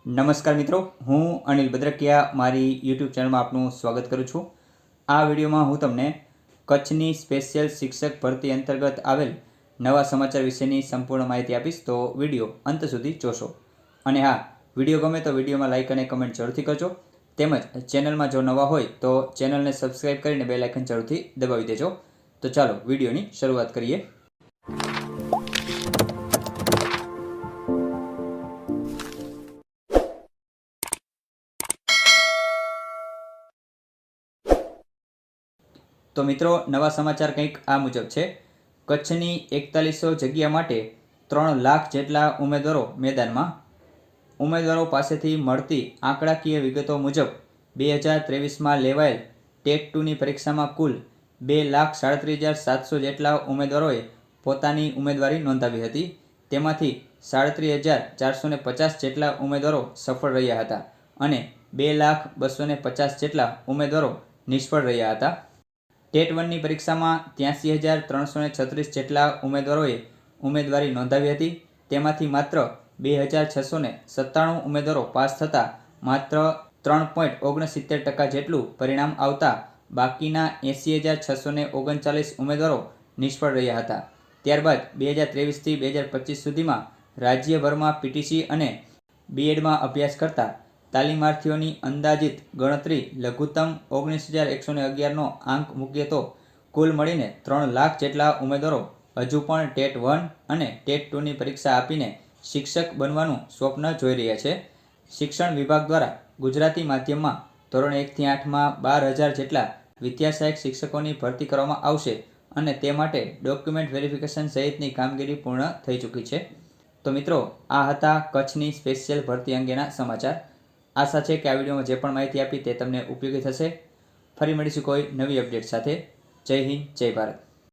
નમસ્કાર મિત્રો, હું અનિલ ભદ્રકિયા મારી યુટ્યુબ ચેનલમાં આપનું સ્વાગત કરું છું। આ વિડીયોમાં હું તમને કચ્છની સ્પેશિયલ શિક્ષક ભરતી અંતર્ગત આવેલ નવા સમાચાર વિશેની સંપૂર્ણ માહિતી આપીશ, તો વિડીયો અંત સુધી જોશો। અને હા, વિડીયો ગમે તો વિડીયોમાં લાઇક અને કમેન્ટ જરૂરથી કરજો, તેમજ ચેનલમાં જો નવા હોય તો ચેનલને સબસ્ક્રાઈબ કરીને બેલ આઇકન જરૂરથી દબાવી દેજો। તો ચાલો વિડીયોની શરૂઆત કરીએ। તો મિત્રો, નવા સમાચાર કંઈક આ મુજબ છે। કચ્છની 4100 જગ્યા માટે 3 લાખ જેટલા ઉમેદવારો મેદાનમાં। ઉમેદવારો પાસેથી મળતી આંકડાકીય વિગતો મુજબ 2023માં લેવાયેલ ટેટ 2ની પરીક્ષામાં કુલ 2,37,700 જેટલા ઉમેદવારોએ પોતાની ઉમેદવારી નોંધાવી હતી। તેમાંથી 37,450 જેટલા ઉમેદવારો સફળ રહ્યા હતા અને 2,250 જેટલા ઉમેદવારો નિષ્ફળ રહ્યા હતા। ટેટ 1ની પરીક્ષામાં 83,336 જેટલા ઉમેદવારોએ ઉમેદવારી નોંધાવી હતી। તેમાંથી માત્ર 2,697 ઉમેદવારો પાસ થતાં માત્ર 3.69% જેટલું પરિણામ આવતા બાકીના 80,639 ઉમેદવારો નિષ્ફળ રહ્યા હતા। ત્યારબાદ 2023થી 2025 સુધીમાં રાજ્યભરમાં પીટીસી અને બીએડમાં અભ્યાસ કરતા તાલીમાર્થીઓની અંદાજિત ગણતરી લઘુત્તમ 19,111નો આંક મૂકીએ તો કુલ મળીને 3 લાખ જેટલા ઉમેદવારો હજુ પણ ટેટ 1 અને ટેટ 2ની પરીક્ષા આપીને શિક્ષક બનવાનું સ્વપ્ન જોઈ રહ્યા છે। શિક્ષણ વિભાગ દ્વારા ગુજરાતી માધ્યમમાં ધોરણ 1થી 8માં 12,000 જેટલા વિદ્યાસહાયક શિક્ષકોની ભરતી કરવામાં આવશે અને તે માટે ડોક્યુમેન્ટ વેરિફિકેશન સહિતની કામગીરી પૂર્ણ થઈ ચૂકી છે। તો મિત્રો, આ હતા કચ્છની સ્પેશિયલ ભરતી અંગેના સમાચાર। આશા છે કે આ વિડીયોમાં જે પણ માહિતી આપી તે તમને ઉપયોગી થશે। ફરી મળીશું કોઈ નવી અપડેટ સાથે। જય હિન્દ, જય ભારત।